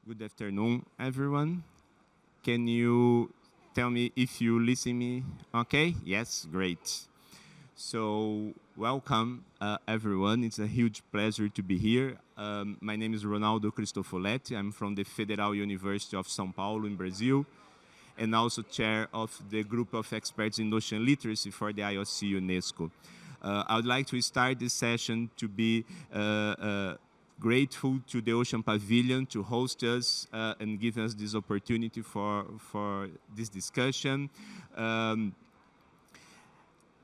Good afternoon, everyone. Can you tell me if you listen me? Okay? Yes, great. So, welcome, everyone. It's a huge pleasure to be here. My name is Ronaldo Cristofoletti. I'm from the Federal University of São Paulo in Brazil, and also chair of the group of experts in ocean literacy for the IOC UNESCO. I would like to start this session to be grateful to the Ocean Pavilion to host us and give us this opportunity for this discussion.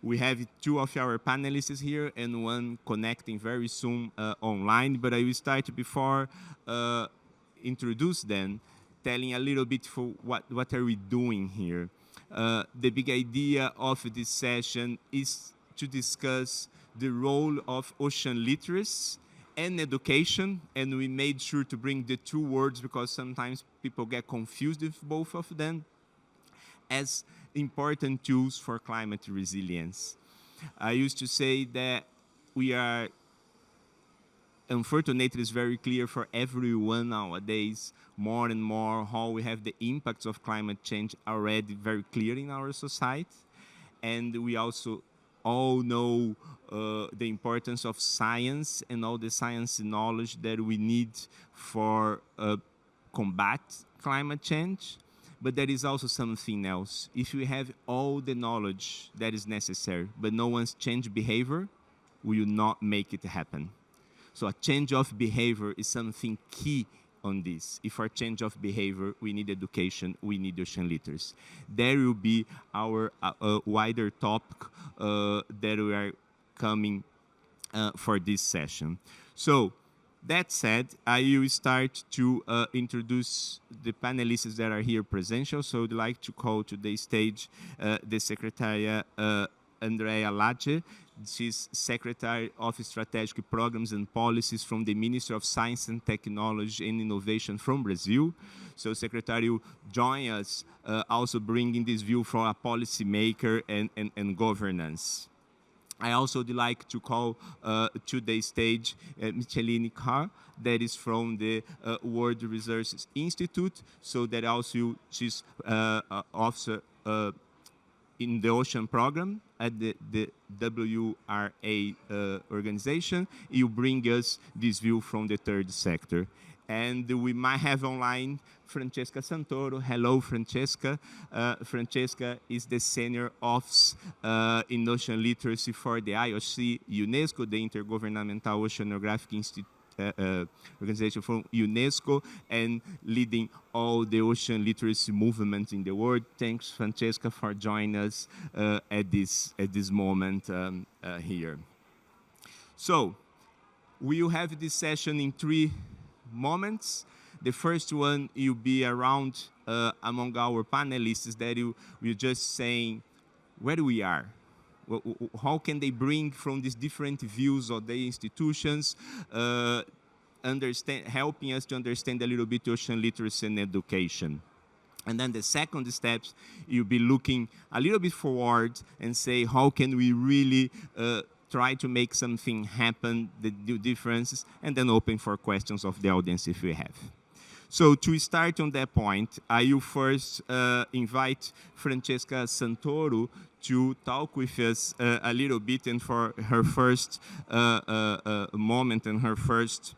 We have two of our panelists here and one connecting very soon online, but I will start before introduce them, telling a little bit for what are we doing here. The big idea of this session is to discuss the role of ocean literacy and education, and we made sure to bring the two words because sometimes people get confused with both of them as important tools for climate resilience. I used to say that we are, unfortunately, it's very clear for everyone nowadays, more and more, how we have the impacts of climate change already very clear in our society. And we also all know the importance of science and all the science knowledge that we need for combat climate change. But there is also something else. If we have all the knowledge that is necessary, but no one's change behavior, we will not make it happen. So a change of behavior is something key on this. If for change of behavior, we need education, we need ocean literacy. There will be our wider topic that we are coming for this session. So, that said, I will start to introduce the panelists that are here presential. So I'd like to call to the stage the Secretary Andrea Lage. She's Secretary of Strategic Programs and Policies from the Ministry of Science and Technology and Innovation from Brazil. So Secretary will join us also bringing this view from a policymaker and governance. I also would like to call to the stage Micheline Carr, that is from the World Resources Institute, so that also she's officer in the ocean program at the WRA organization. You bring us this view from the third sector. And we might have online Francesca Santoro. Hello, Francesca. Francesca is the Senior Office in Ocean Literacy for the IOC UNESCO, the Intergovernmental Oceanographic Organization from UNESCO, and leading all the ocean literacy movements in the world. Thanks, Francesca, for joining us at this moment here. So, we will have this session in 3 moments. The first one will be around among our panelists that we're just saying where we are. How can they bring from these different views of the institutions, helping us to understand a little bit ocean literacy and education. And then the second steps, you'll be looking a little bit forward and say, how can we really try to make something happen, the differences, and then open for questions of the audience if we have. So to start on that point, I will first invite Francesca Santoro to talk with us a little bit, and for her first moment and her first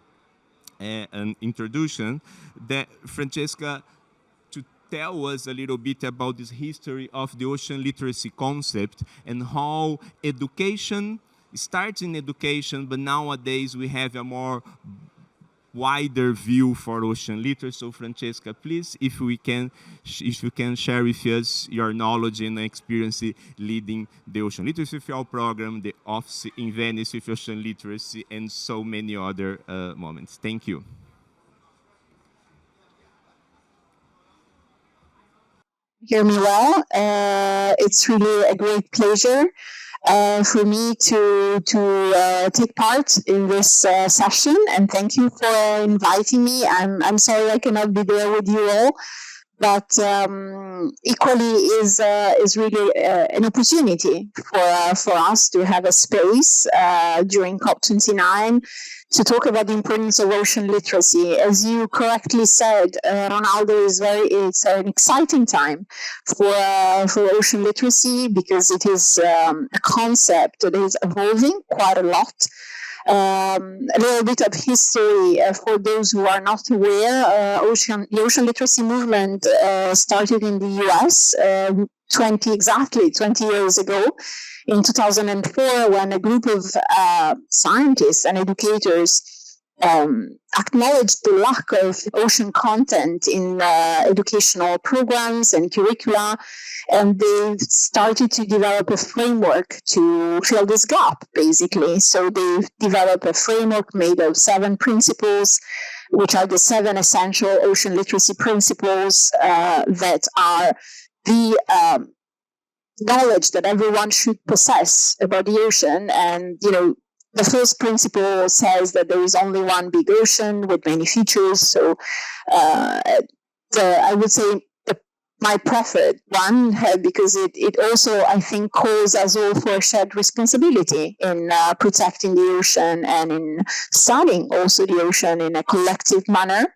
an introduction, that Francesca to tell us a little bit about this history of the ocean literacy concept and how education starts in education, but nowadays we have a more wider view for ocean literacy. So Francesca, please, if you can share with us your knowledge and experience leading the Ocean Literacy for All program, the office in Venice with ocean literacy, and so many other moments. Thank you. Hear me well. It's really a great pleasure for me to take part in this session, and thank you for inviting me. I'm sorry I cannot be there with you all, but equally is really an opportunity for us to have a space during COP29 to talk about the importance of ocean literacy. As you correctly said, Ronaldo, it's an exciting time for ocean literacy, because it is a concept that is evolving quite a lot. A little bit of history for those who are not aware. The ocean literacy movement started in the US 20 years ago, in 2004, when a group of scientists and educators acknowledged the lack of ocean content in educational programs and curricula, and they started to develop a framework to fill this gap, basically. So they developed a framework made of 7 principles, which are the 7 essential ocean literacy principles that are the knowledge that everyone should possess about the ocean. And, the first principle says that there is only one big ocean with many features. So I would say my preferred one, because it also, I think, calls us all for a shared responsibility in protecting the ocean and in studying also the ocean in a collective manner.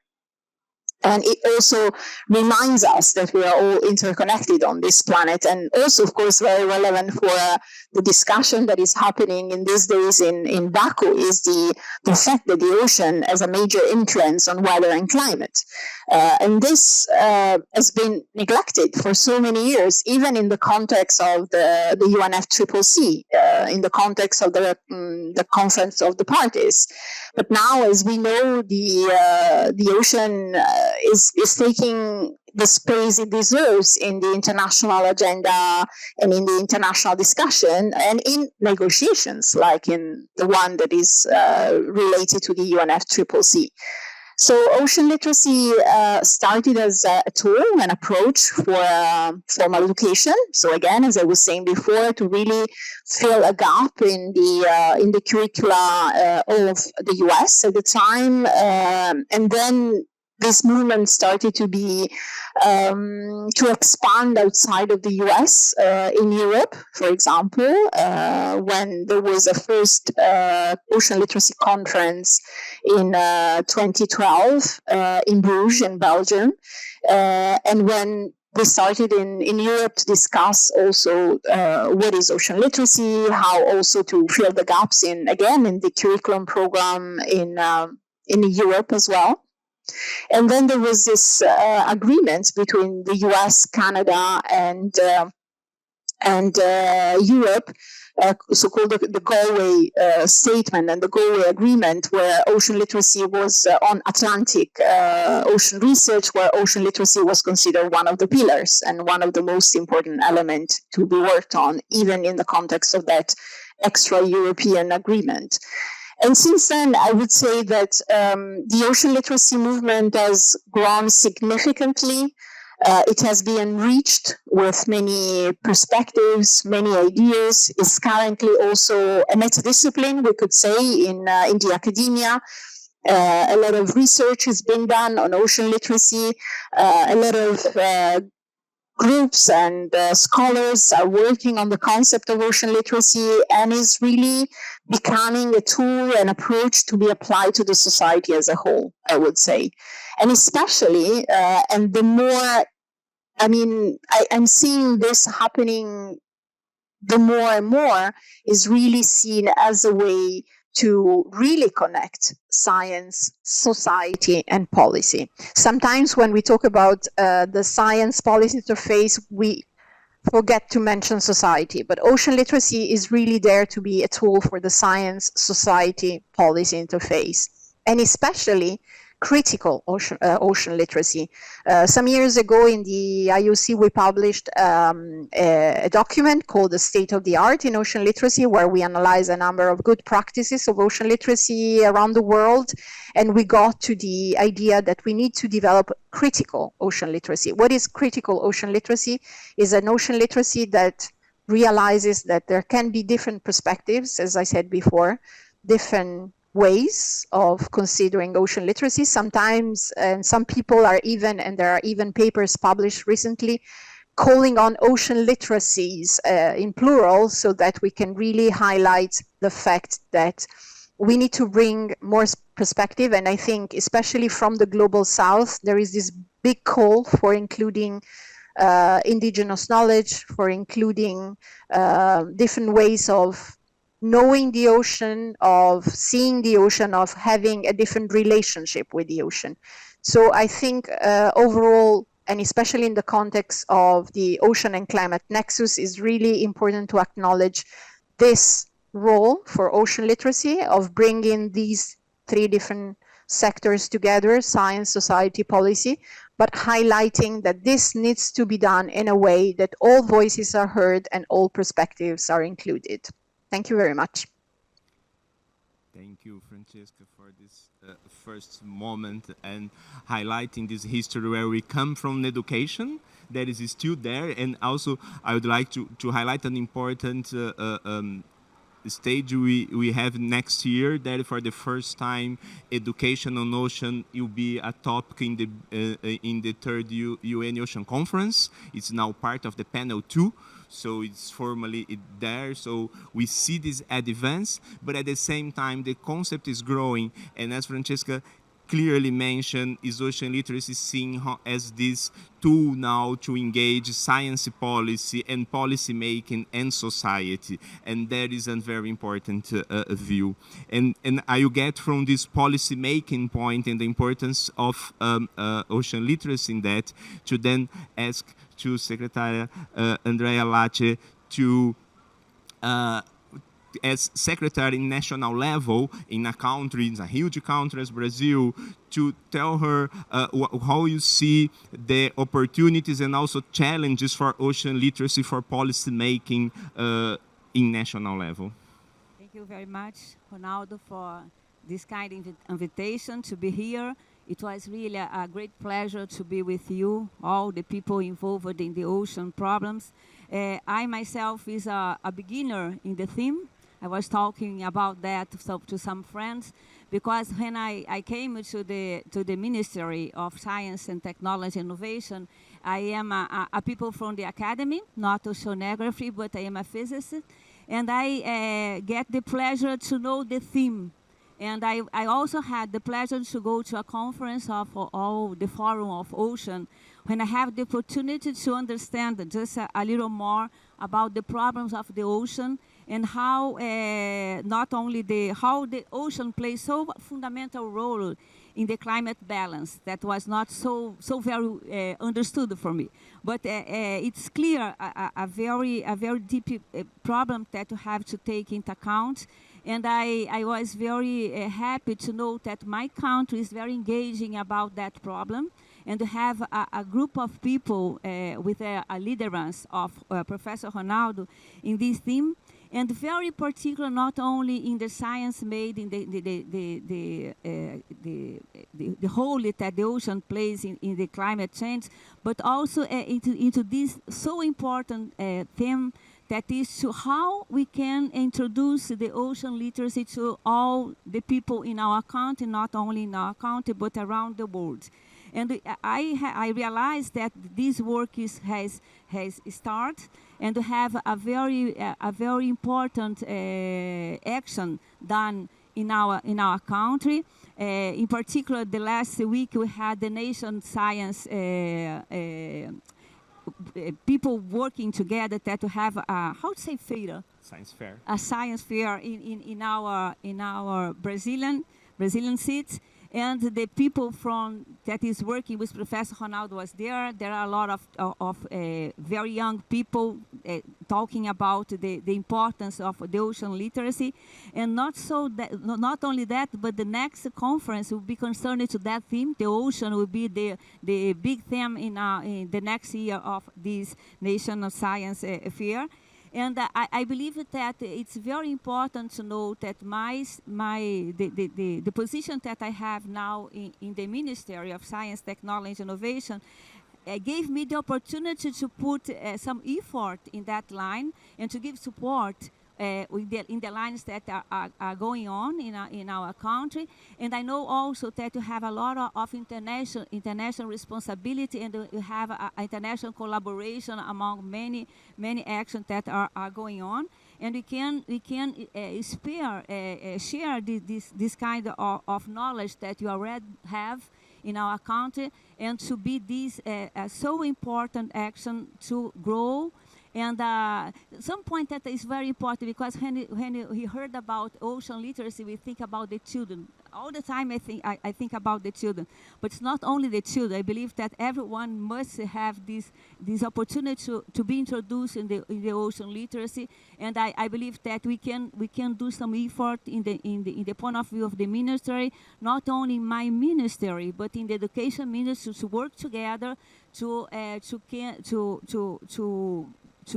And it also reminds us that we are all interconnected on this planet, and also, of course, very relevant for the discussion that is happening in these days in Baku is the fact that the ocean has a major influence on weather and climate. And this has been neglected for so many years, even in the context of the UNFCCC, in the context of the Conference of the Parties. But now, as we know, the ocean is taking the space it deserves in the international agenda and in the international discussion and in negotiations, like in the one that is related to the UNFCCC. So ocean literacy started as a tool, an approach for formal education. So again, as I was saying before, to really fill a gap in the curricula of the US at the time, and then this movement started to be to expand outside of the US, in Europe, for example, when there was a first ocean literacy conference in 2012 in Bruges, in Belgium, and when we started in Europe to discuss also what is ocean literacy, how also to fill the gaps in the curriculum program in Europe as well. And then there was this agreement between the US, Canada, and Europe, so-called the Galway Statement and the Galway Agreement, where ocean literacy was on Atlantic ocean research, where ocean literacy was considered one of the pillars and one of the most important elements to be worked on, even in the context of that extra-European agreement. And since then, I would say that the ocean literacy movement has grown significantly. It has been enriched with many perspectives, many ideas. It's currently also a meta-discipline, we could say, in the academia. A lot of research has been done on ocean literacy. A lot of groups and scholars are working on the concept of ocean literacy, and is really becoming a tool, an approach to be applied to the society as a whole, I would say. And especially, and the more, I'm seeing this happening the more and more, is really seen as a way to really connect science, society, and policy. Sometimes when we talk about the science-policy interface, we forget to mention society, but ocean literacy is really there to be a tool for the science, society, policy interface, and especially critical ocean literacy. Some years ago in the IOC, we published a document called The State of the Art in Ocean Literacy, where we analyze a number of good practices of ocean literacy around the world. And we got to the idea that we need to develop critical ocean literacy. What is critical ocean literacy? Is an ocean literacy that realizes that there can be different perspectives, as I said before, different ways of considering ocean literacy. Sometimes, and some people are even, and there are even papers published recently, calling on ocean literacies in plural, so that we can really highlight the fact that we need to bring more perspective. And I think especially from the global south, there is this big call for including indigenous knowledge, for including different ways of knowing the ocean, of seeing the ocean, of having a different relationship with the ocean. So I think overall, and especially in the context of the ocean and climate nexus, is really important to acknowledge this role for ocean literacy of bringing these three different sectors together, science, society, policy, but highlighting that this needs to be done in a way that all voices are heard and all perspectives are included. Thank you very much. Thank you, Francesca, for this first moment and highlighting this history where we come from education that is still there. And also, I would like to highlight an important stage we have next year, that for the first time education on ocean will be a topic in the third UN Ocean Conference. It's now part of the panel 2, so it's formally there. So we see this advance, but at the same time the concept is growing, and as Francesca clearly mentioned, is ocean literacy seen as this tool now to engage science policy and policy making and society, and that is a very important view. And I get from this policy making point and the importance of ocean literacy in that, to then ask to Secretary Andrea Lache to as secretary in national level in a country, in a huge country as Brazil, to tell her how you see the opportunities and also challenges for ocean literacy for policy making in national level. Thank you very much, Ronaldo, for this kind of invitation to be here. It was really a great pleasure to be with you, all the people involved in the ocean problems. I myself is a beginner in the theme. I was talking about that to some friends, because when I came to the Ministry of Science and Technology Innovation, I am a people from the academy, not oceanography, but I am a physicist, and I get the pleasure to know the theme. And I also had the pleasure to go to a conference of all the Forum of Ocean, when I have the opportunity to understand just a little more about the problems of the ocean, and how not only how the ocean plays so fundamental role in the climate balance that was not so very understood for me. But it's clear a very deep problem that you have to take into account. And I was very happy to know that my country is very engaging about that problem, and to have a group of people with a liderancy of Professor Ronaldo in this theme, and very particular not only in the science made in the role that the ocean plays in the climate change, but also into this so important theme, that is to how we can introduce the ocean literacy to all the people in our country, not only in our country, but around the world. And I realized that this work has started, and to have a very important action done in our country. In particular, the last week we had the nation science people working together to have a, how to say, feira? Science fair. A science fair in our Brazilian seats. And the people that is working with Professor Ronaldo was there. There are a lot of very young people talking about the importance of the ocean literacy, and not only that, but the next conference will be concerned to that theme. The ocean will be the big theme in the next year of this Nation of Science Fair. And I believe that it's very important to know that the position that I have now in the Ministry of Science, Technology, and Innovation gave me the opportunity to put some effort in that line, and to give support in the lines that are going on in our country. And I know also that you have a lot of international responsibility, and you have international collaboration among many actions that are going on. and share this kind of knowledge that you already have in our country, and to be this so important action to grow. And some point that is very important, because when we heard about ocean literacy, we think about the children. All the time I think about the children. But it's not only the children. I believe that everyone must have this opportunity to be introduced in the ocean literacy. And I believe that we can do some effort in the point of view of the ministry, not only in my ministry, but in the education ministry, to work together to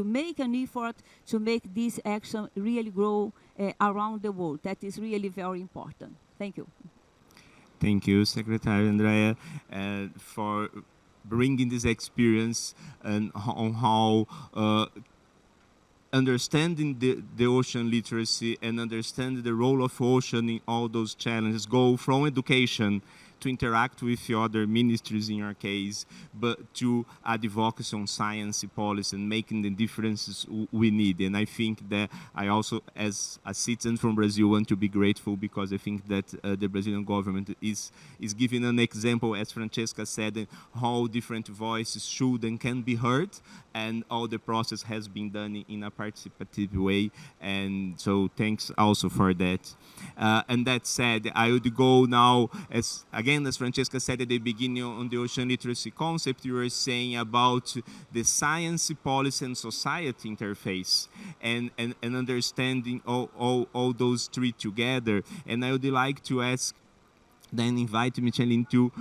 make an effort to make this action really grow around the world. That is really very important. Thank you. Thank you, Secretary Andrea, for bringing this experience and on how understanding the ocean literacy and understanding the role of ocean in all those challenges go from education to interact with the other ministries in your case, but to advocacy on science policy and making the differences we need. And I think that I also, as a citizen from Brazil, want to be grateful, because I think that the Brazilian government is giving an example, as Francesca said, how different voices should and can be heard, and all the process has been done in a participative way. And so thanks also for that. And that said, I would go now, as Francesca said at the beginning on the ocean literacy concept, you were saying about the science, policy, and society interface, and understanding all those three together. And I would like to ask, then invite Micheline to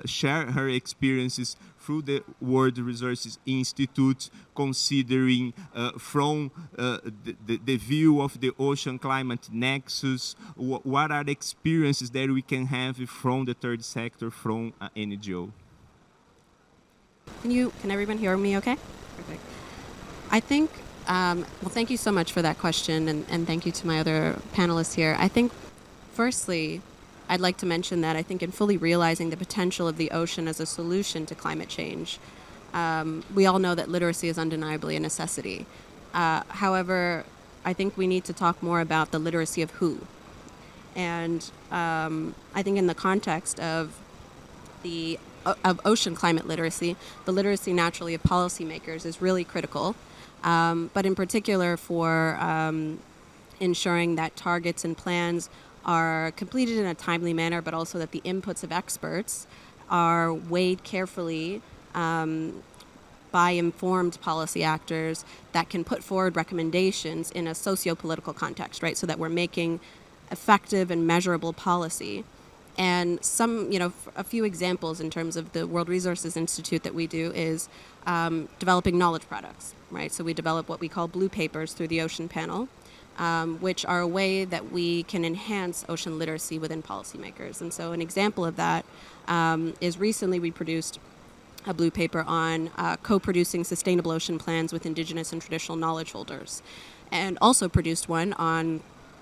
share her experiences through the World Resources Institute, considering from the view of the ocean climate nexus, what are the experiences that we can have from the third sector, from NGO? Can everyone hear me okay? Perfect. I think, well, thank you so much for that question, and thank you to my other panelists here. I think, firstly, I'd like to mention that I think in fully realizing the potential of the ocean as a solution to climate change, we all know that literacy is undeniably a necessity. However, I think we need to talk more about the literacy of who. And I think in the context of ocean climate literacy, the literacy naturally of policymakers is really critical, but in particular for ensuring that targets and plans are completed in a timely manner, but also that the inputs of experts are weighed carefully by informed policy actors that can put forward recommendations in a socio-political context, right? So that we're making effective and measurable policy. And a few examples in terms of the World Resources Institute that we do is developing knowledge products, right? So we develop what we call blue papers through the Ocean Panel, which are a way that we can enhance ocean literacy within policymakers. And so an example of that is recently we produced a blue paper on co-producing sustainable ocean plans with Indigenous and traditional knowledge holders, and also produced one on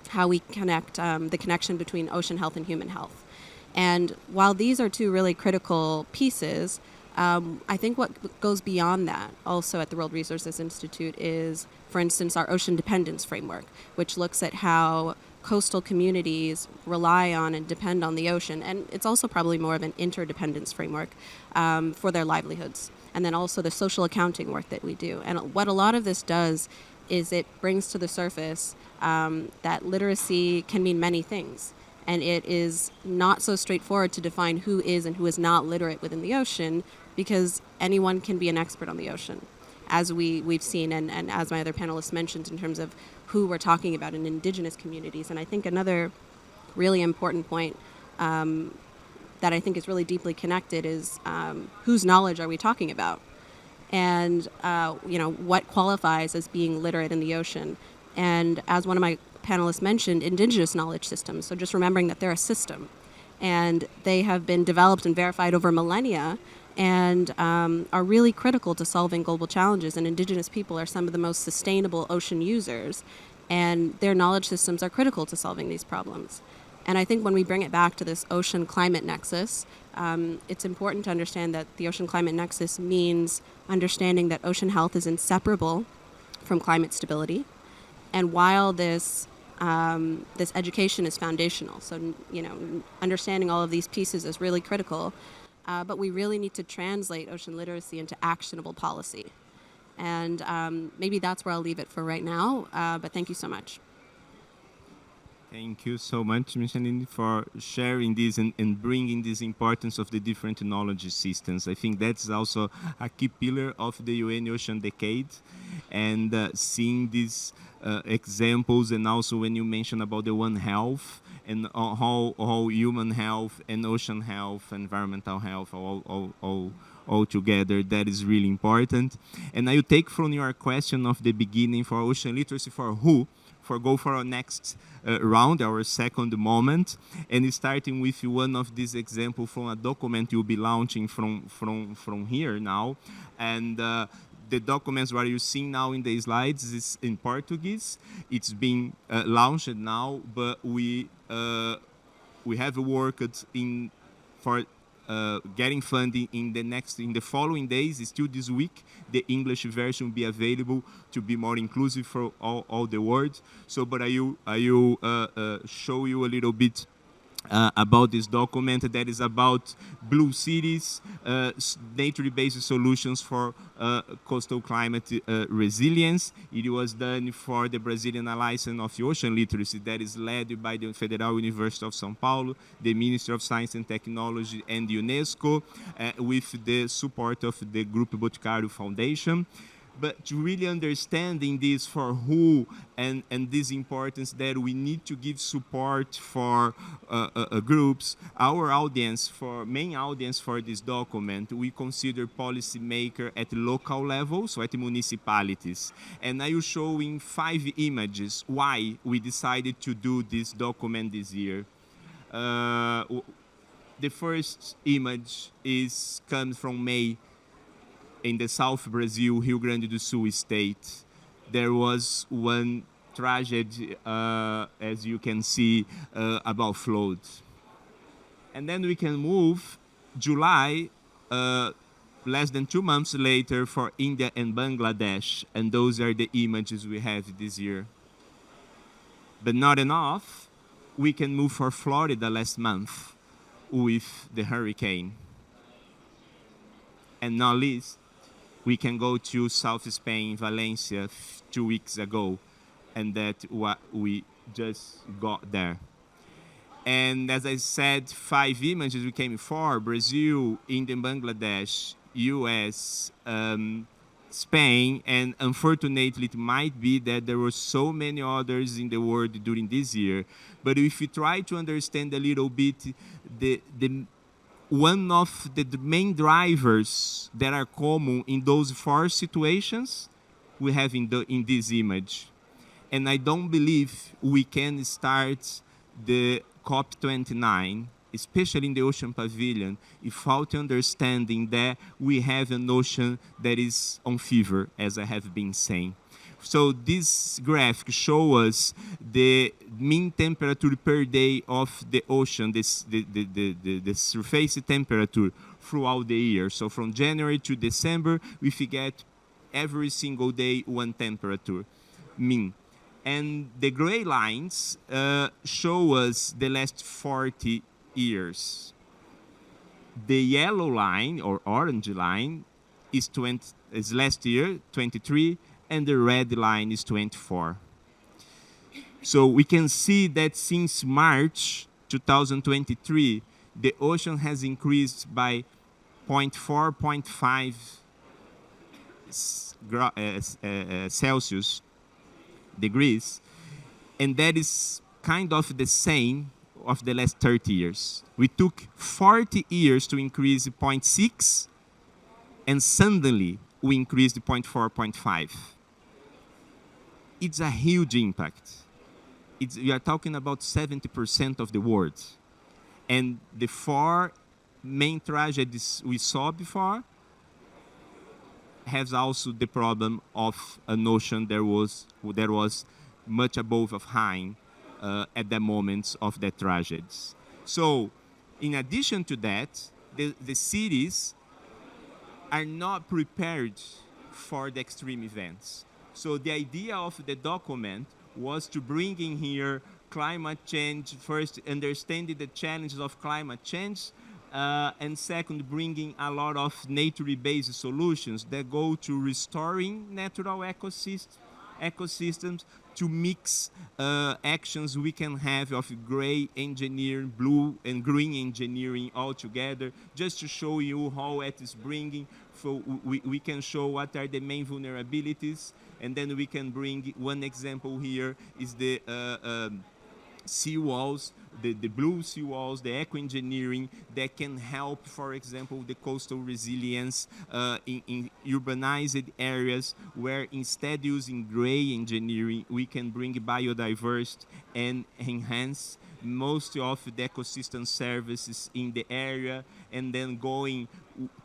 how we connect the connection between ocean health and human health. And while these are two really critical pieces, I think what goes beyond that also at the World Resources Institute is, for instance, our ocean dependence framework, which looks at how coastal communities rely on and depend on the ocean. And it's also probably more of an interdependence framework for their livelihoods. And then also the social accounting work that we do. And what a lot of this does is it brings to the surface that literacy can mean many things. And it is not so straightforward to define who is and who is not literate within the ocean, because anyone can be an expert on the ocean, as we've seen, and as my other panelists mentioned, in terms of who we're talking about in Indigenous communities. And I think another really important point that I think is really deeply connected is whose knowledge are we talking about? And what qualifies as being literate in the ocean? And as one of my panelists mentioned, Indigenous knowledge systems. So just remembering that they're a system, and they have been developed and verified over millennia, and are really critical to solving global challenges. And Indigenous people are some of the most sustainable ocean users, and their knowledge systems are critical to solving these problems. And I think when we bring it back to this ocean climate nexus, it's important to understand that the ocean climate nexus means understanding that ocean health is inseparable from climate stability, And while this education is foundational, so understanding all of these pieces is really critical. But we really need to translate ocean literacy into actionable policy. And maybe that's where I'll leave it for right now. But thank you so much. Thank you so much, Micheline, for sharing this and bringing this importance of the different knowledge systems. I think that's also a key pillar of the UN Ocean Decade, and seeing these examples, and also when you mention about the One Health and how human health and ocean health, environmental health, all together, that is really important. And I will take from your question of the beginning for ocean literacy for who, go for our next round, our second moment, and starting with one of these examples from a document you'll be launching from here now. And the documents what you're seeing now in the slides is in Portuguese. It's being launched now, but we have worked for getting funding in the following days. Still this week, the English version will be available to be more inclusive for all the words. So, but I will show you a little bit about this document that is about blue cities, nature-based solutions for coastal climate resilience. It was done for the Brazilian Alliance of Ocean Literacy that is led by the Federal University of São Paulo, the Ministry of Science and Technology, and UNESCO, with the support of the Grupo Boticário Foundation. But to really understanding this for who and this importance that we need to give support for groups, our audience, main audience for this document, we consider policymaker at local level, so at municipalities. And I will show in 5 images why we decided to do this document this year. The first image comes from May in the South Brazil, Rio Grande do Sul state. There was one tragedy, as you can see, about floods. And then we can move July, less than 2 months later, for India and Bangladesh. And those are the images we have this year. But not enough. We can move for Florida last month with the hurricane. And not least, we can go to South Spain, Valencia, 2 weeks ago, and that's what we just got there. And as I said, 5 images we came for: Brazil, India, Bangladesh, US, Spain, and unfortunately it might be that there were so many others in the world during this year. But if you try to understand a little bit one of the main drivers that are common in those 4 situations we have in this image. And I don't believe we can start the COP29, especially in the Ocean Pavilion, without understanding that we have an ocean that is on fever, as I have been saying. So this graphic shows us the mean temperature per day of the ocean, the surface temperature throughout the year. So from January to December, we get every single day one temperature mean. And the gray lines show us the last 40 years. The yellow line or orange line is last year, 23, and the red line is 24. So we can see that since March 2023, the ocean has increased by 0.4, 0.5 Celsius degrees, and that is kind of the same of the last 30 years. We took 40 years to increase 0.6, and suddenly we increased 0.4, 0.5. It's a huge impact. We are talking about 70% of the world. And the 4 main tragedies we saw before has also the problem of an ocean that was much above of high at the moments of the tragedies. So, in addition to that, the cities are not prepared for the extreme events. So the idea of the document was to bring in here climate change, first understanding the challenges of climate change, and second, bringing a lot of nature-based solutions that go to restoring natural ecosystems to mix actions we can have of gray engineering, blue and green engineering all together, just to show you how it is bringing. So we can show what are the main vulnerabilities, and then we can bring one example here is the seawalls, the blue seawalls, the eco-engineering that can help, for example, the coastal resilience in urbanized areas where instead using gray engineering, we can bring biodiversity and enhance most of the ecosystem services in the area, and then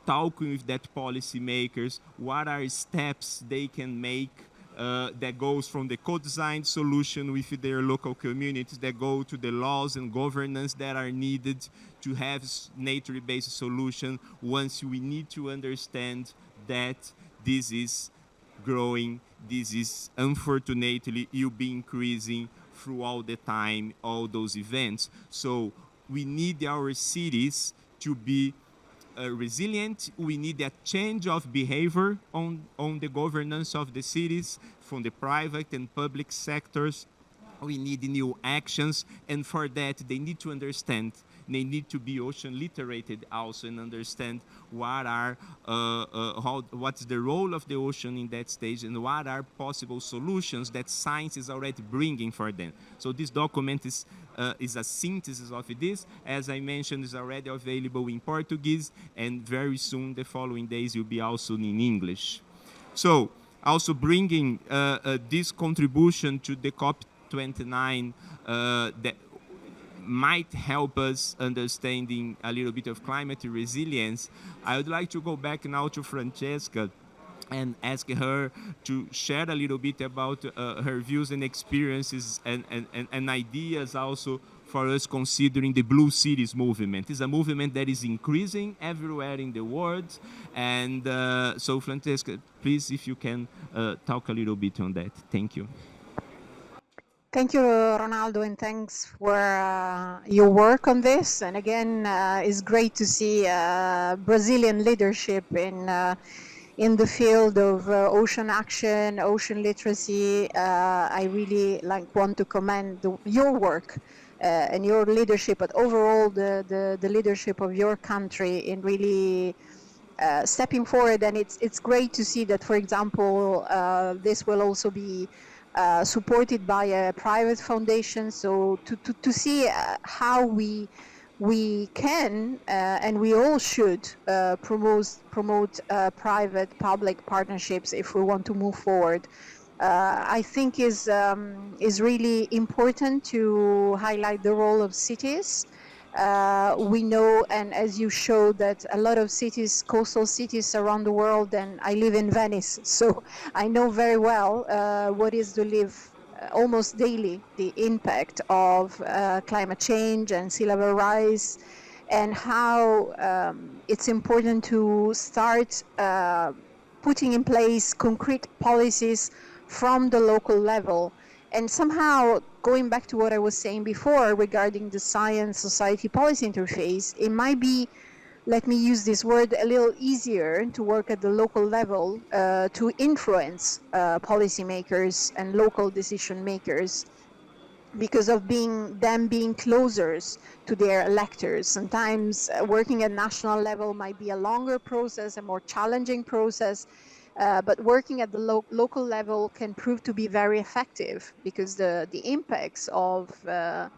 talking with that policymakers, what are steps they can make that goes from the co-designed solution with their local communities that go to the laws and governance that are needed to have nature-based solution once we need to understand that this is growing, this is unfortunately will be increasing throughout the time, all those events. So we need our cities to be resilient. We need a change of behavior on the governance of the cities from the private and public sectors. We need new actions, and for that they need to understand, they need to be ocean literated also and understand what are what's the role of the ocean in that stage and what are possible solutions that science is already bringing for them. So this document is a synthesis of this. As I mentioned, is already available in Portuguese, and very soon, the following days, will be also in English. So also bringing this contribution to the COP29 that might help us understanding a little bit of climate resilience, I would like to go back now to Francesca and ask her to share a little bit about her views and experiences and ideas also for us considering the Blue Cities movement. It's a movement that is increasing everywhere in the world. And so Francesca, please, if you can talk a little bit on that. Thank you. Thank you, Ronaldo, and thanks for your work on this. And again, it's great to see Brazilian leadership in the field of ocean action, ocean literacy. I really want to commend your work and your leadership, but overall the leadership of your country in really stepping forward. And it's great to see that, for example, this will also be supported by a private foundation. So to see how we can and we all should promote private public partnerships if we want to move forward. I think is really important to highlight the role of cities. We know, and as you showed, that a lot of cities, coastal cities around the world, and I live in Venice, so I know very well what is to live almost daily, the impact of climate change and sea level rise, and how it's important to start putting in place concrete policies from the local level. And somehow, going back to what I was saying before regarding the science-society policy interface, it might be, let me use this word, a little easier to work at the local level to influence policymakers and local decision makers because of them being closer to their electors. Sometimes working at national level might be a longer process, a more challenging process. But working at the local level can prove to be very effective because the impacts of the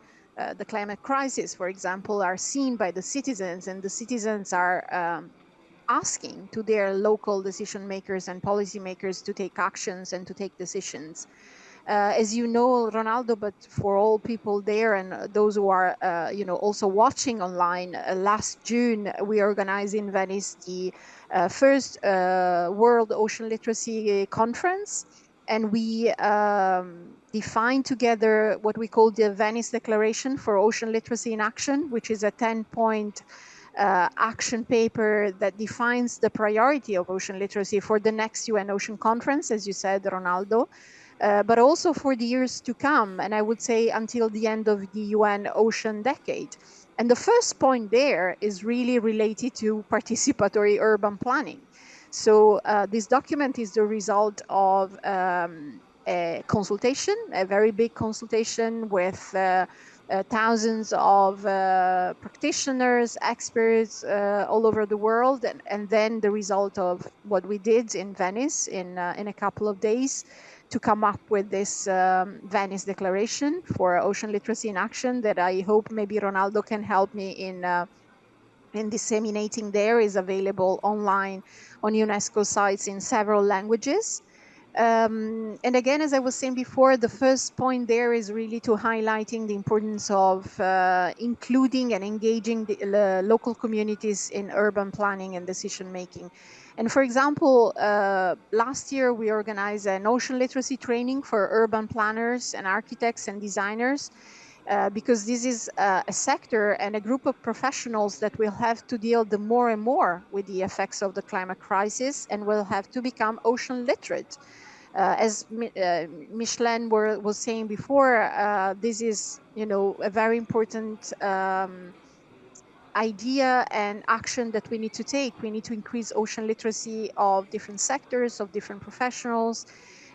climate crisis, for example, are seen by the citizens, and the citizens are asking to their local decision makers and policymakers to take actions and to take decisions. As you know, Ronaldo, but for all people there and those who are, also watching online, last June we organized in Venice the first World Ocean Literacy Conference, and we defined together what we call the Venice Declaration for Ocean Literacy in Action, which is a 10-point action paper that defines the priority of ocean literacy for the next UN Ocean Conference, as you said, Ronaldo. but also for the years to come, and I would say until the end of the UN Ocean Decade. And the first point there is really related to participatory urban planning. So this document is the result of a consultation, a very big consultation with thousands of practitioners, experts all over the world, and then the result of what we did in Venice in a couple of days to come up with this Venice Declaration for Ocean Literacy in Action that I hope maybe Ronaldo can help me in disseminating. There is available online on UNESCO sites in several languages. And again, as I was saying before, the first point there is really to highlighting the importance of including and engaging the local communities in urban planning and decision making. And for example, last year we organized an ocean literacy training for urban planners and architects and designers. Because this is a sector and a group of professionals that will have to deal the more and more with the effects of the climate crisis and will have to become ocean literate. As Micheline was saying before, this is, a very important idea and action that we need to take. We need to increase ocean literacy of different sectors, of different professionals,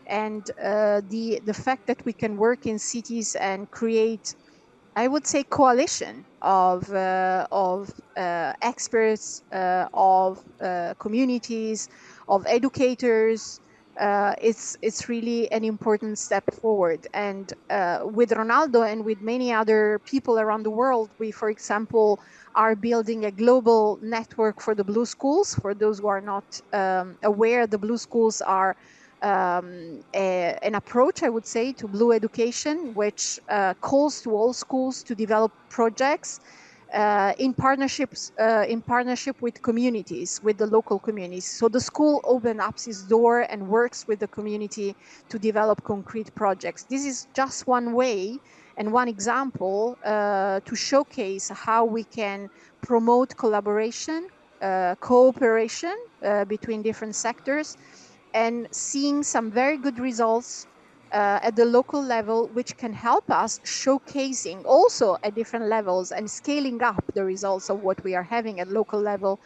and the fact that we can work in cities and create, I would say, coalition of experts, of communities, of educators. It's really an important step forward. And with Ronaldo and with many other people around the world, we, for example, are building a global network for the Blue Schools. For those who are not aware, the Blue Schools are an approach, I would say, to blue education, which calls to all schools to develop projects in partnership with communities, with the local communities. So the school opens up its door and works with the community to develop concrete projects. This is just one way and one example to showcase how we can promote collaboration, cooperation between different sectors, and seeing some very good results at the local level, which can help us showcasing also at different levels and scaling up the results of what we are having at local level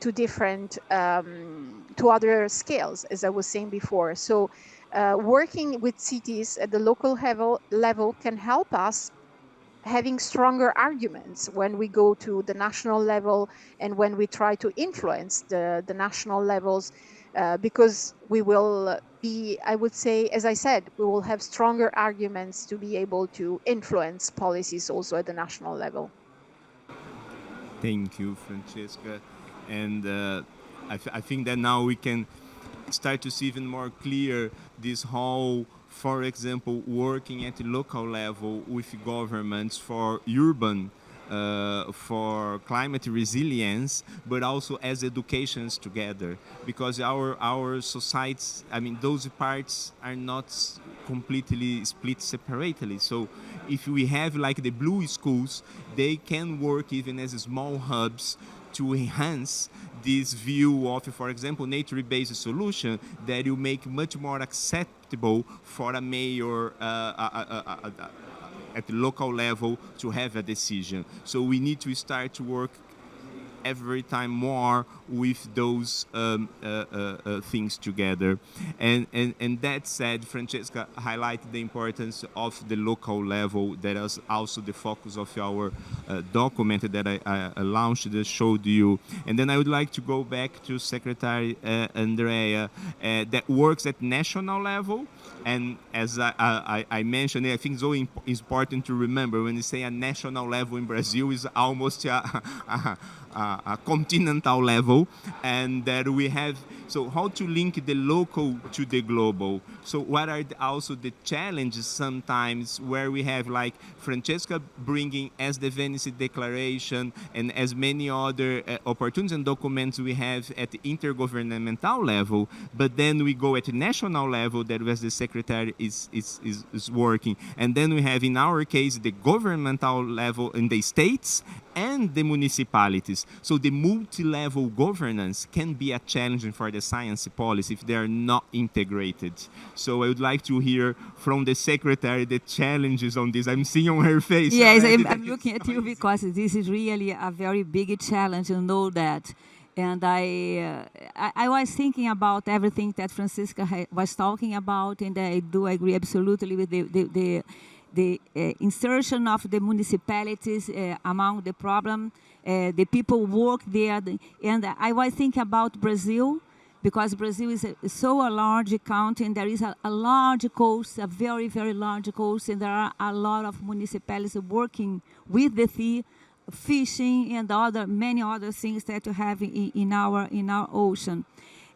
to different to other scales, as I was saying before. So working with cities at the local level can help us having stronger arguments when we go to the national level and when we try to influence the national levels, because we will be, I would say, as I said, we will have stronger arguments to be able to influence policies also at the national level. Thank you, Francesca. And I think that now we can start to see even more clear this whole, for example, working at the local level with governments for urban, for climate resilience, but also as educations together, because our societies, I mean, those parts are not completely split separately. So if we have like the blue schools, they can work even as small hubs to enhance this view of, for example, nature-based solution that will make much more acceptable for a mayor at the local level to have a decision. So we need to start to work every time more with those things together. And that said, Francesca highlighted the importance of the local level. That is also the focus of our document that I launched, that showed you. And then I would like to go back to Secretary Andrea, that works at national level. And as I mentioned, I think it's so important to remember when you say a national level in Brazil is almost a continental level, and that we have, so how to link the local to the global. So what are also the challenges sometimes where we have, like Francesca bringing as the Venice Declaration and as many other opportunities and documents we have at the intergovernmental level, but then we go at the national level, that was the secretary is working, and then we have in our case the governmental level in the states and the municipalities. So the multi-level governance can be a challenge for the science policy if they are not integrated. So I would like to hear from the secretary the challenges on this. I'm seeing on her face. Yes, I'm looking at you because this is really a very big challenge, you know that. And I was thinking about everything that Francisca was talking about, and I do agree absolutely with the insertion of the municipalities among the problem. The people work there, and I was thinking about Brazil, because Brazil is so a large country, and there is a large coast, a very, very large coast, and there are a lot of municipalities working with the sea, fishing, and many other things that you have in our ocean.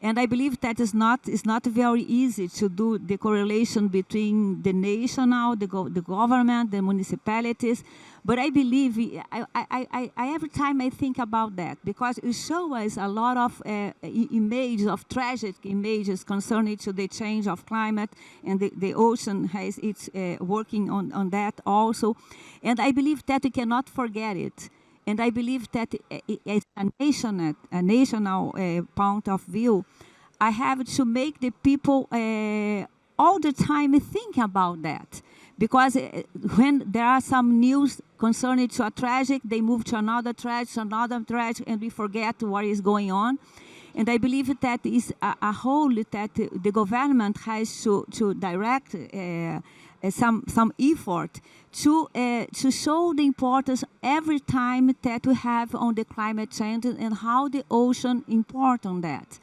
And I believe that it's not very easy to do the correlation between the national, the government, the municipalities. But I believe, every time I think about that, because it shows us a lot of images, of tragic images concerning to the change of climate, and the ocean has its working on that also. And I believe that we cannot forget it. And I believe that as a national point of view, I have to make the people all the time think about that. Because when there are some news concerning to a tragic, they move to another tragic, and we forget what is going on. And I believe that is a whole that the government has to direct some effort to show the importance every time that we have on the climate change and how the ocean important that.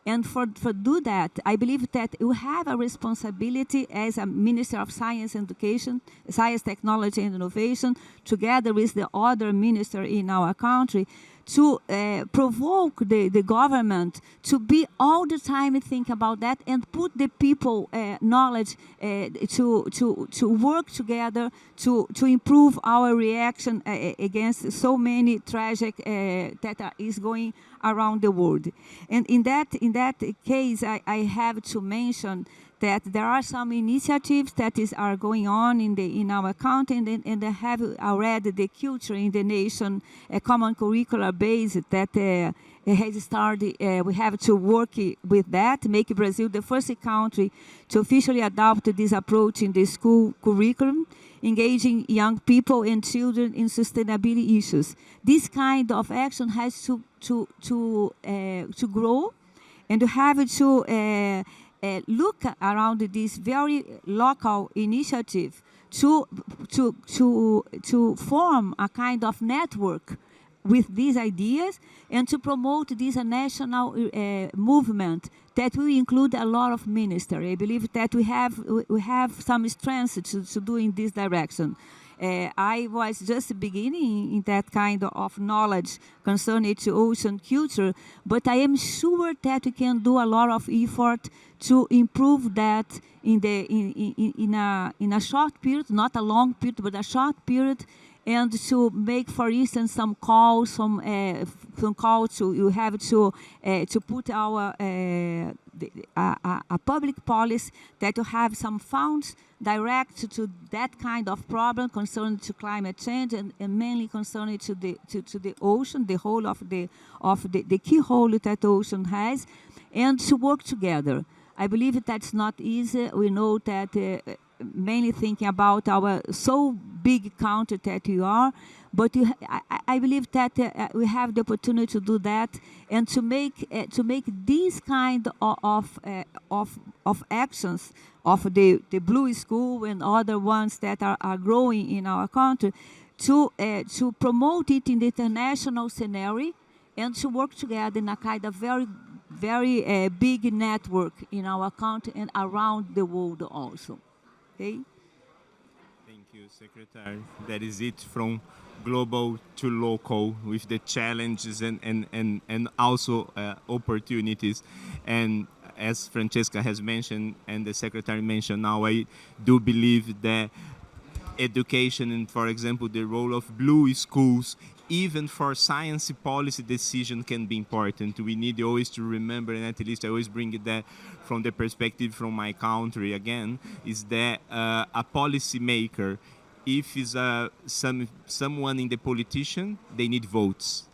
And for do that, I believe that you have a responsibility as a Minister of Science, Education, Science, Technology and Innovation, together with the other minister in our country, to provoke the government to be all the time think about that and put the people knowledge to work together to improve our reaction against so many tragic that is going around the world. And in that case, I have to mention that there are some initiatives that are going on in our country, and they have already the culture in the nation, a common curricular base that has started. We have to work with that, make Brazil the first country to officially adopt this approach in the school curriculum, engaging young people and children in sustainability issues. This kind of action has to grow, and to have to look around this very local initiative to form a kind of network with these ideas, and to promote this national movement that will include a lot of ministers. I believe that we have some strength to do in this direction. I was just beginning in that kind of knowledge concerning to ocean culture, but I am sure that we can do a lot of effort to improve that in a short period, not a long period, but a short period, and to make, for instance, some calls, some calls to you have to put our a public policy that you have some funds direct to that kind of problem concerning to climate change, and mainly concerning to the ocean, the whole of the key role that the ocean has, and to work together. I believe that's not easy. We know that mainly thinking about our so big country that we are, but I believe that we have the opportunity to do that, and to make these kind of actions of the Blue School and other ones that are growing in our country, to promote it in the international scenario, and to work together in a kind of very big network in our country and around the world also. Okay? Thank you, Secretary. That is it from global to local, with the challenges and also opportunities. And as Francesca has mentioned and the Secretary mentioned now, I do believe that education and, for example, the role of Blue schools, even for science policy decision, can be important. We need always to remember, and at least I always bring it that from the perspective from my country again, is that a policy maker, if is someone in the politician, they need votes.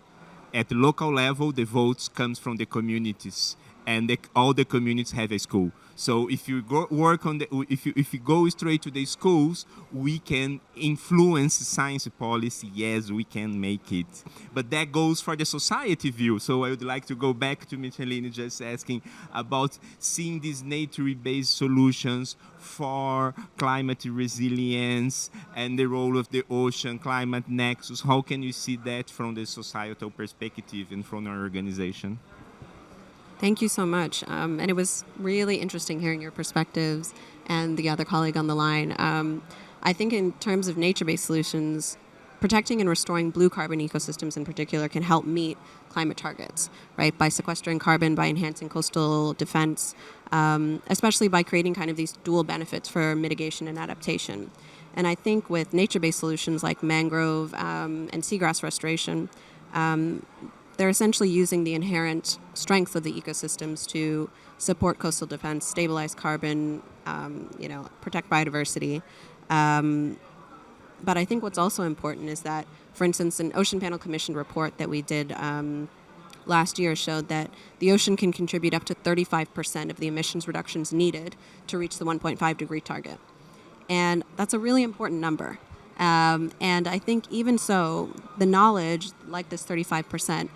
At local level, the votes comes from the communities. and all the communities have a school. So if you work on if you go straight to the schools, we can influence science policy. Yes, we can make it, but that goes for the society view. So I would like to go back to Micheline, just asking about seeing these nature-based solutions for climate resilience and the role of the ocean, climate nexus. How can you see that from the societal perspective and from our organization? Thank you so much. And it was really interesting hearing your perspectives and the other colleague on the line. I think in terms of nature-based solutions, protecting and restoring blue carbon ecosystems in particular can help meet climate targets, right? By sequestering carbon, by enhancing coastal defense, especially by creating kind of these dual benefits for mitigation and adaptation. And I think with nature-based solutions like mangrove and seagrass restoration, they're essentially using the inherent strength of the ecosystems to support coastal defense, stabilize carbon, protect biodiversity. But I think what's also important is that, for instance, an Ocean Panel Commission report that we did last year showed that the ocean can contribute up to 35% of the emissions reductions needed to reach the 1.5 degree target. And that's a really important number. And I think even so, the knowledge, like this 35%,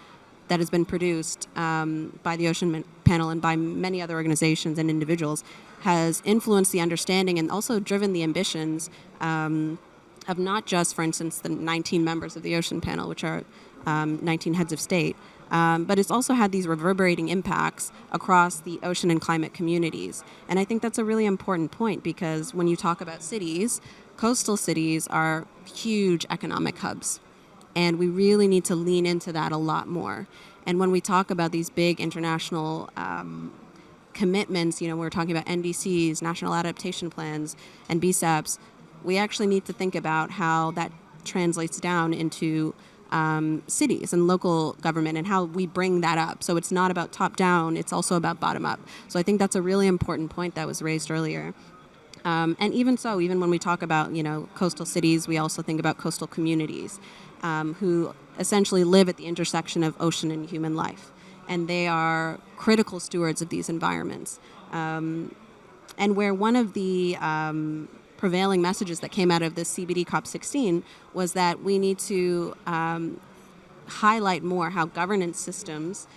that has been produced by the Ocean Panel and by many other organizations and individuals has influenced the understanding and also driven the ambitions of not just, for instance, the 19 members of the Ocean Panel, which are 19 heads of state, but it's also had these reverberating impacts across the ocean and climate communities. And I think that's a really important point because when you talk about cities, coastal cities are huge economic hubs. And we really need to lean into that a lot more. And when we talk about these big international commitments, we're talking about NDCs, National Adaptation Plans, and BSAPs, we actually need to think about how that translates down into cities and local government and how we bring that up. So it's not about top down, it's also about bottom up. So I think that's a really important point that was raised earlier. And even so, even when we talk about, coastal cities, we also think about coastal communities who essentially live at the intersection of ocean and human life. And they are critical stewards of these environments. And where one of the prevailing messages that came out of the CBD COP16 was that we need to highlight more how governance systems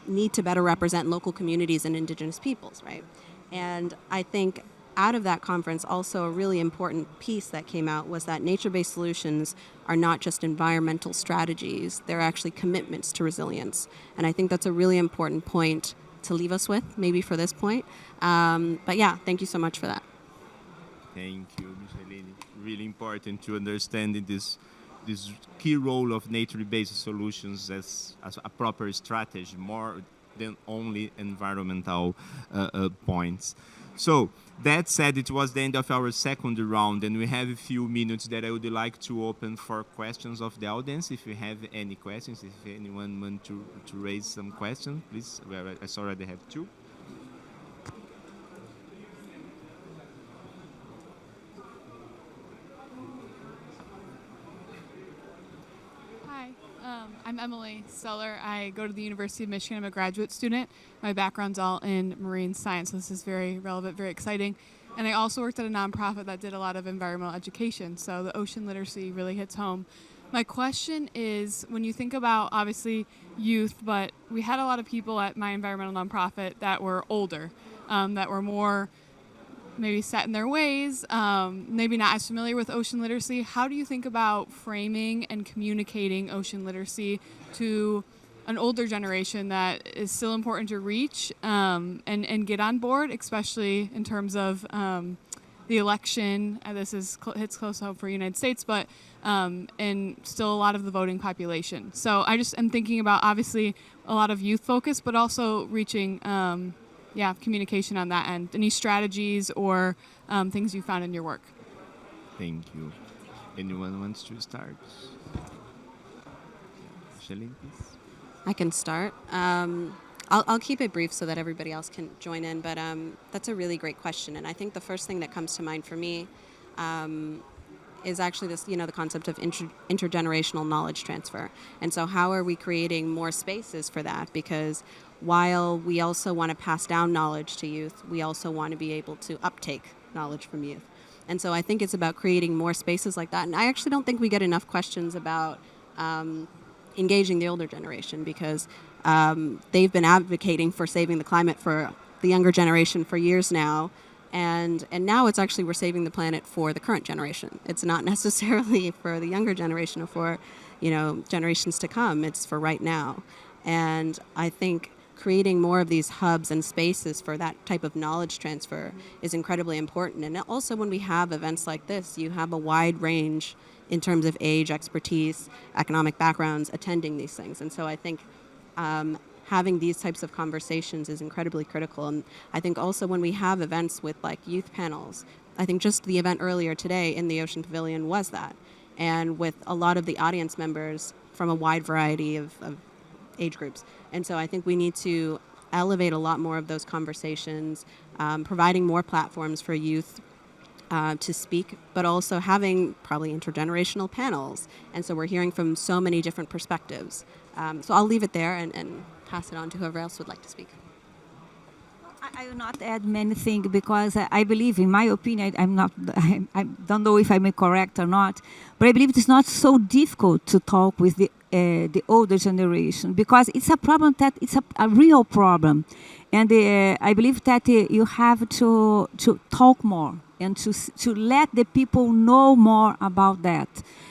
need to better represent local communities and indigenous peoples, right? And I think out of that conference, also a really important piece that came out was that nature-based solutions are not just environmental strategies, they're actually commitments to resilience. And I think that's a really important point to leave us with, maybe for this point. But yeah, thank you so much for that. Thank you, Micheline. Really important to understand this key role of nature-based solutions as a proper strategy, more than only environmental points. So that said, it was the end of our second round, and we have a few minutes that I would like to open for questions of the audience. If you have any questions, if anyone wants to raise some questions, please. I already have two. I'm Emily Seller. I go to the University of Michigan. I'm a graduate student. My background's all in marine science, so this is very relevant, very exciting. And I also worked at a nonprofit that did a lot of environmental education, so the ocean literacy really hits home. My question is, when you think about, obviously, youth, but we had a lot of people at my environmental nonprofit that were older, that were more maybe set in their ways, maybe not as familiar with ocean literacy. How do you think about framing and communicating ocean literacy to an older generation that is still important to reach and get on board, especially in terms of the election? And this hits close home for the United States, but and still a lot of the voting population. So I just am thinking about, obviously, a lot of youth focus, but also reaching communication on that end. Any strategies or things you found in your work? Thank you. Anyone wants to start? Micheline, please. I can start. I'll keep it brief so that everybody else can join in, but that's a really great question. And I think the first thing that comes to mind for me is actually this, the concept of intergenerational knowledge transfer. And so how are we creating more spaces for that? Because while we also want to pass down knowledge to youth, we also want to be able to uptake knowledge from youth. And so I think it's about creating more spaces like that. And I actually don't think we get enough questions about engaging the older generation, because they've been advocating for saving the climate for the younger generation for years now. And now it's actually we're saving the planet for the current generation. It's not necessarily for the younger generation or for, generations to come. It's for right now. And I think creating more of these hubs and spaces for that type of knowledge transfer is incredibly important. And also when we have events like this, you have a wide range in terms of age, expertise, economic backgrounds attending these things. And so I think having these types of conversations is incredibly critical. And I think also when we have events with like youth panels, I think just the event earlier today in the Ocean Pavilion was that. And with a lot of the audience members from a wide variety of age groups. And so I think we need to elevate a lot more of those conversations, providing more platforms for youth to speak, but also having probably intergenerational panels. And so we're hearing from so many different perspectives. So I'll leave it there and pass it on to whoever else would like to speak. I will not add many things because I believe, in my opinion, I don't know if I'm correct or not, but I believe it's not so difficult to talk with the older generation, because it's a problem that it's a real problem, and I believe that you have to talk more and to let the people know more about that.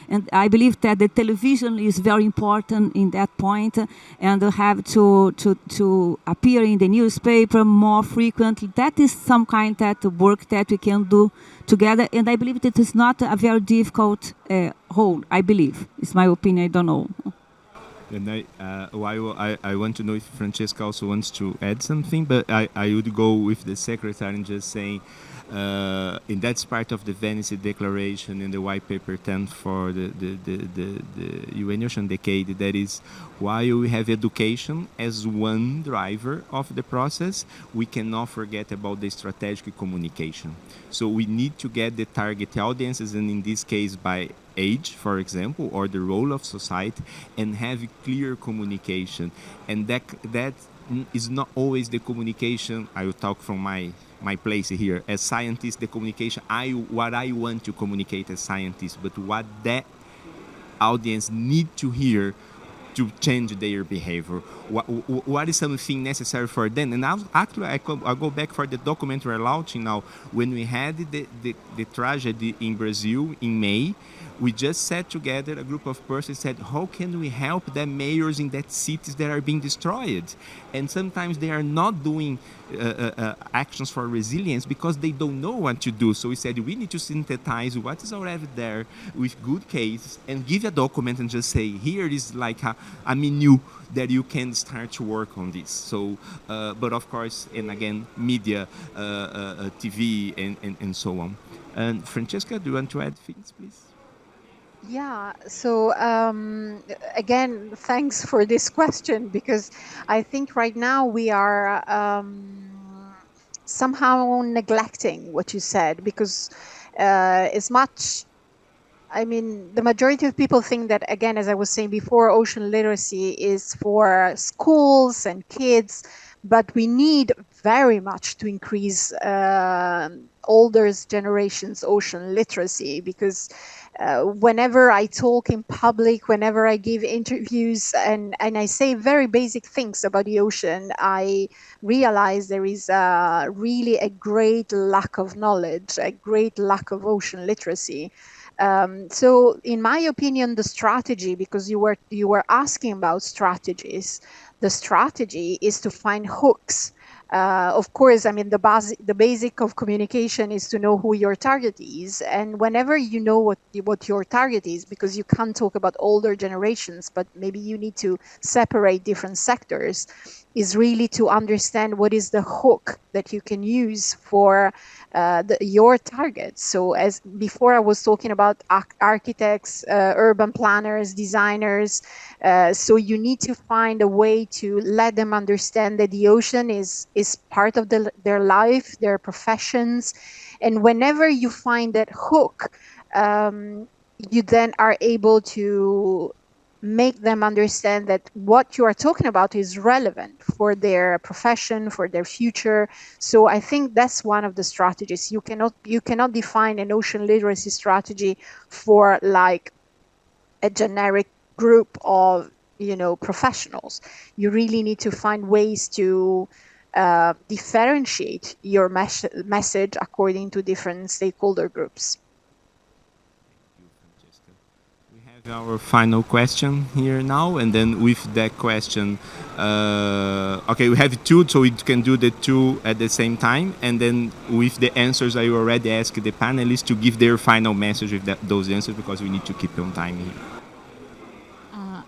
And I believe that the television is very important in that point, and have to appear in the newspaper more frequently. That is some kind of work that we can do together, and I believe that it's not a very difficult whole, I believe. It's my opinion, I don't know. And I want to know if Francesca also wants to add something, but I would go with the secretary and just saying, and that's part of the Venice Declaration and the White Paper 10 for the UN Ocean Decade. That is, while we have education as one driver of the process, we cannot forget about the strategic communication. So we need to get the target audiences, and in this case by age, for example, or the role of society, and have clear communication. And that is not always the communication. I will talk from my place here as scientist, the communication what I want to communicate as scientist, but what that audience need to hear to change their behavior. What is something necessary for them? And I'll go back for the document we're launching now. When we had the tragedy in Brazil in May, we just sat together, a group of persons, said, how can we help the mayors in that cities that are being destroyed? And sometimes they are not doing actions for resilience because they don't know what to do. So we said, we need to synthesize what is already there with good cases and give a document and just say, here is like a menu that you can start to work on this. So, but of course, and again, media, TV, and so on. And Francesca, do you want to add things, please? Yeah, so again, thanks for this question, because I think right now we are somehow neglecting what you said, because as much, I mean, the majority of people think that, again, as I was saying before, ocean literacy is for schools and kids, but we need very much to increase older generations' ocean literacy, because whenever I talk in public, whenever I give interviews and I say very basic things about the ocean, I realize there is really a great lack of knowledge, a great lack of ocean literacy. So in my opinion, the strategy, because you were asking about strategies, the strategy is to find hooks. Of course, I mean, the basic of communication is to know who your target is. And whenever you know what your target is, because you can't talk about older generations, but maybe you need to separate different sectors, is really to understand what is the hook that you can use for your targets. So as before, I was talking about architects, urban planners, designers. So you need to find a way to let them understand that the ocean is part of their life, their professions. And whenever you find that hook, you then are able to make them understand that what you are talking about is relevant for their profession, for their future. So I think that's one of the strategies. You cannot define an ocean literacy strategy for like a generic group of professionals. You really need to find ways to differentiate your message according to different stakeholder groups. We have our final question here now, and then with that question, okay, we have two, so we can do the two at the same time, and then with the answers, I already asked the panelists to give their final message with those answers, because we need to keep on time here.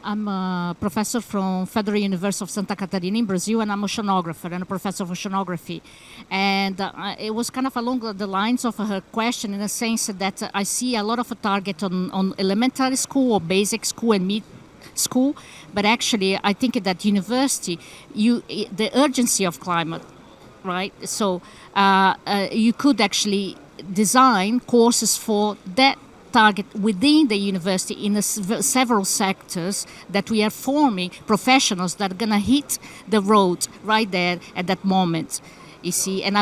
I'm a professor from Federal University of Santa Catarina in Brazil, and I'm a oceanographer and a professor of oceanography. And it was kind of along the lines of her question, in the sense that I see a lot of a target on elementary school or basic school and mid school, but actually I think that university, the urgency of climate, right? So you could actually design courses for that target within the university in several sectors, that we are forming professionals that are going to hit the road right there at that moment. You see, and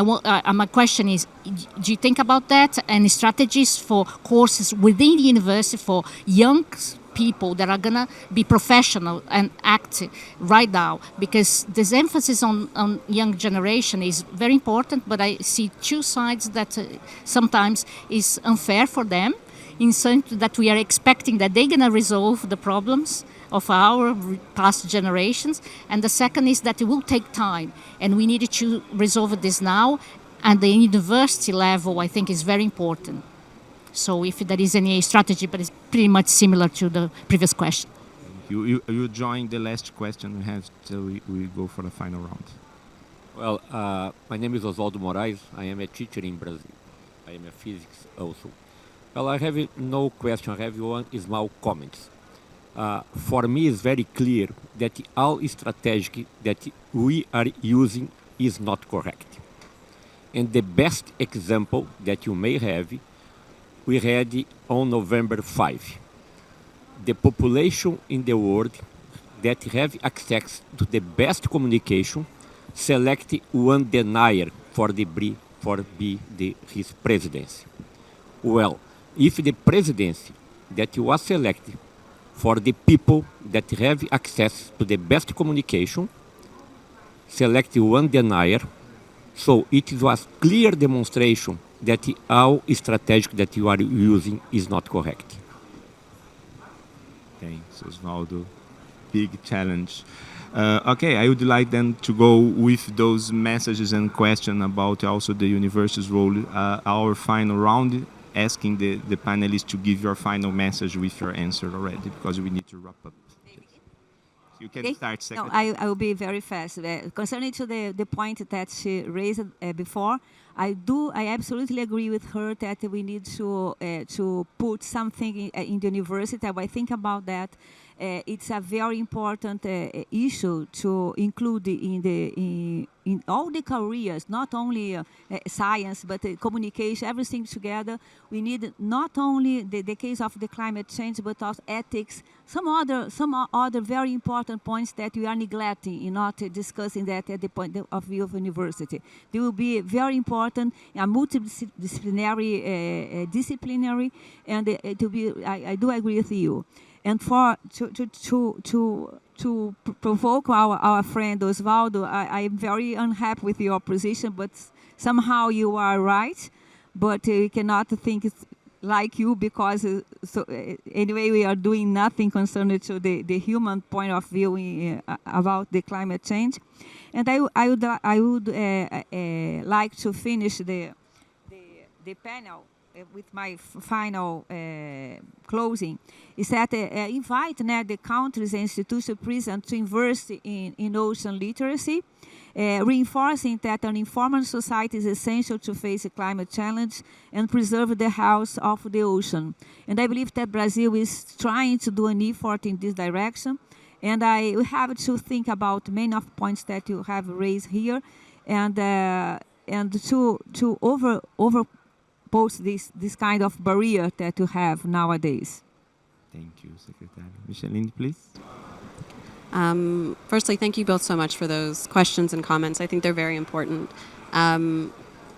my question is, do you think about that? Any strategies for courses within the university for young people that are going to be professional and active right now? Because this emphasis on young generation is very important, but I see two sides that sometimes is unfair for them, in sense that we are expecting that they're going to resolve the problems of our past generations. And the second is that it will take time, and we need to resolve this now. And the university level, I think, is very important. So if there is any strategy, but it's pretty much similar to the previous question. You join the last question we have, so we go for the final round. Well, my name is Oswaldo Moraes. I am a teacher in Brazil. I am a physics also. Well, I have no question. I have one small comment. For me, it's very clear that all strategy that we are using is not correct. And the best example that you may have, we had on November 5. The population in the world that have access to the best communication select one denier for be his presidency. Well, if the presidency that was selected for the people that have access to the best communication select one denier, so it was clear demonstration that our strategy that you are using is not correct. Thanks, Osvaldo. Big challenge. Okay, I would like then to go with those messages and questions about also the university's role. Our final round, asking the panelists to give your final message with your answer already, because we need to wrap up. You can start second. No, I will be very fast. Concerning to the point that she raised before, I absolutely agree with her that we need to put something in the university. I think about that. It's a very important issue to include in all the careers, not only science, but communication, everything together. We need not only the case of the climate change, but also ethics, some other very important points that we are neglecting in not discussing that at the point of view of university. They will be very important, multidisciplinary, disciplinary, and it will be. I do agree with you. And to provoke our friend Osvaldo, I am very unhappy with your position, but somehow you are right. But we cannot think like you, because anyway we are doing nothing concerning to the human point of view about the climate change. And I would like to finish the panel with my final closing, is that invite the countries and institutions present to invest in ocean literacy, reinforcing that an informed society is essential to face the climate challenge and preserve the health of the ocean. And I believe that Brazil is trying to do an effort in this direction. And we have to think about many of the points that you have raised here, and to pose this kind of barrier that you have nowadays? Thank you, Secretary. Micheline, please. Firstly, thank you both so much for those questions and comments. I think they're very important.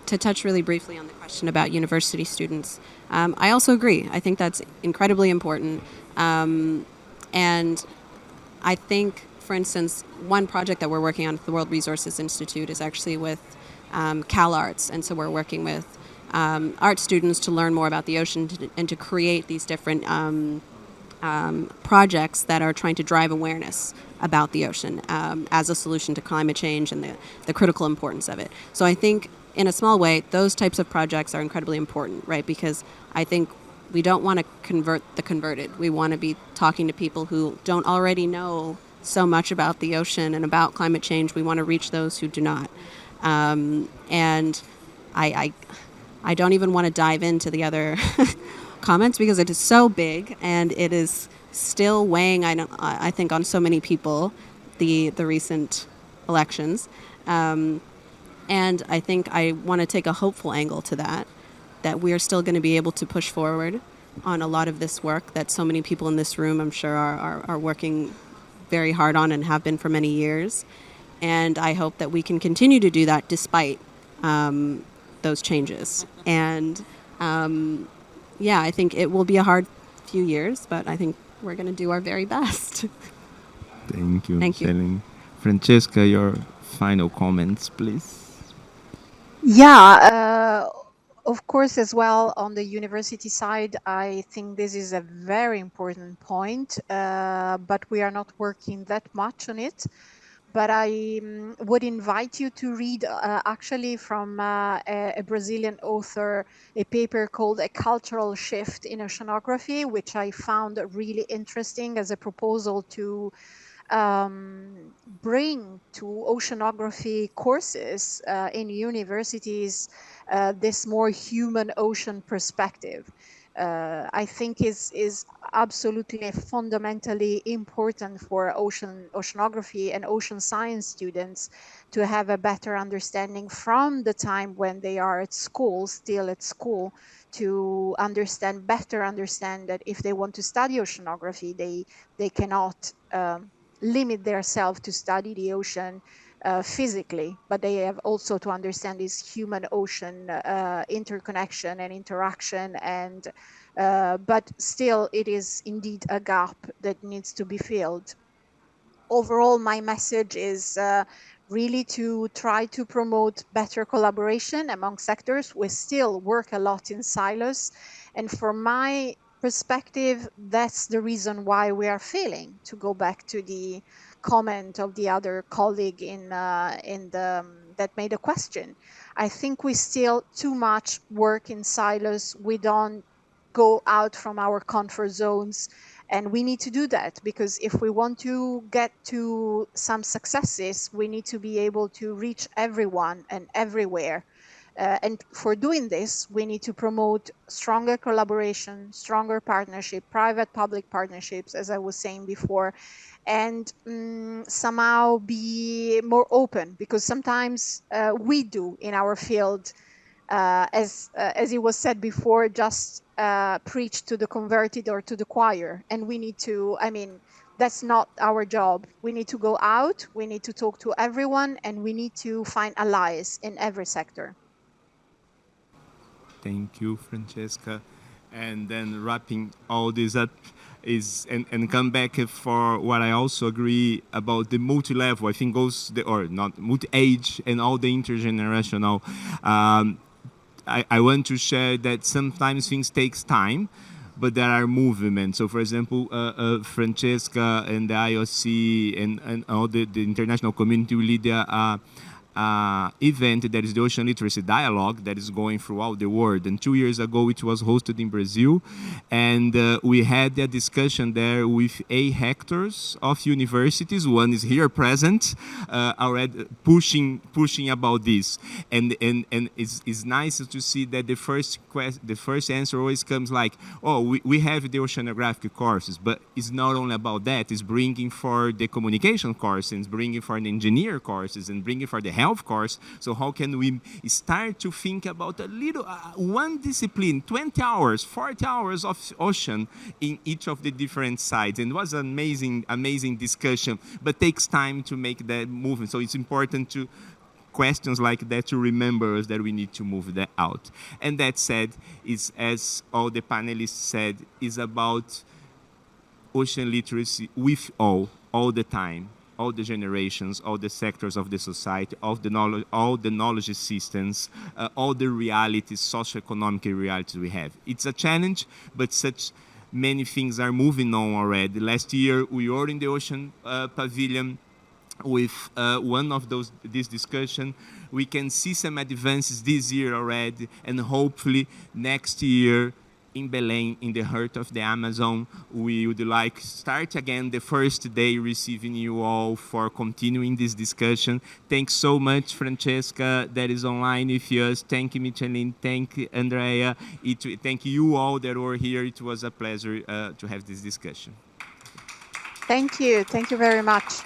To touch really briefly on the question about university students, I also agree. I think that's incredibly important. And I think, for instance, one project that we're working on at the World Resources Institute is actually with CalArts. And so we're working with art students to learn more about the ocean and to create these different projects that are trying to drive awareness about the ocean as a solution to climate change and the critical importance of it. So I think in a small way, those types of projects are incredibly important, right? Because I think we don't want to convert the converted. We want to be talking to people who don't already know so much about the ocean and about climate change. We want to reach those who do not. And I don't even want to dive into the other comments because it is so big and it is still weighing, I think, on so many people, the recent elections. And I think I want to take a hopeful angle to that we are still going to be able to push forward on a lot of this work that so many people in this room, I'm sure, are working very hard on and have been for many years. And I hope that we can continue to do that despite those changes. And yeah, I think it will be a hard few years, but I think we're going to do our very best. Thank you, Thank you. Micheline. Francesca, your final comments, please. Yeah, of course, as well, on the university side, I think this is a very important point, but we are not working that much on it. But I would invite you to read actually from a Brazilian author, a paper called A Cultural Shift in Oceanography, which I found really interesting as a proposal to bring to oceanography courses in universities this more human ocean perspective. I think is absolutely fundamentally important for oceanography and ocean science students to have a better understanding from the time when they are at school, still at school, to better understand that if they want to study oceanography, they cannot limit themselves to study the ocean physically, but they have also to understand this human ocean interconnection and interaction. And but still, it is indeed a gap that needs to be filled. Overall, my message is really to try to promote better collaboration among sectors. We still work a lot in silos, and from my perspective, that's the reason why we are failing. To go back to the comment of the other colleague that made a question, I think we still too much work in silos. We don't go out from our comfort zones, and we need to do that, because if we want to get to some successes, we need to be able to reach everyone and everywhere. And for doing this, we need to promote stronger collaboration, stronger partnership, private-public partnerships, as I was saying before, and somehow be more open, because sometimes we do in our field, as it was said before, just preach to the converted or to the choir. And we need to, that's not our job. We need to go out, we need to talk to everyone, and we need to find allies in every sector. Thank you, Francesca. And then wrapping all this up is, and come back for what I also agree about the multi-level, I think goes, or not, multi-age and all the intergenerational. I want to share that sometimes things takes time, but there are movements. So, for example, Francesca and the IOC and all the international community will lead event that is the Ocean Literacy Dialogue that is going throughout the world. And 2 years ago, it was hosted in Brazil. And we had a discussion there with 8 rectors of universities. One is here present, already pushing about this. And it's nice to see that the first answer always comes like, oh, we have the oceanographic courses, but it's not only about that. It's bringing for the communication courses, bringing for the engineer courses, and bringing for the health course. So how can we start to think about a little, one discipline, 20 hours, 40 hours of ocean in each of the different sides. And it was an amazing, amazing discussion, but takes time to make that movement. So it's important to questions like that to remember us that we need to move that out. And that said, is, as all the panelists said, is about ocean literacy with all the time, all the generations, all the sectors of the society, all the knowledge systems, all the realities, socioeconomic realities we have. It's a challenge, but such many things are moving on already. Last year, we were in the Ocean Pavilion with one of this discussion. We can see some advances this year already, and hopefully next year in Belém, in the heart of the Amazon, we would like to start again the first day receiving you all for continuing this discussion. Thanks so much, Francesca, that is online with us. Thank you, Micheline. Thank you, Andrea. Thank you all that were here. It was a pleasure to have this discussion. Thank you. Thank you very much.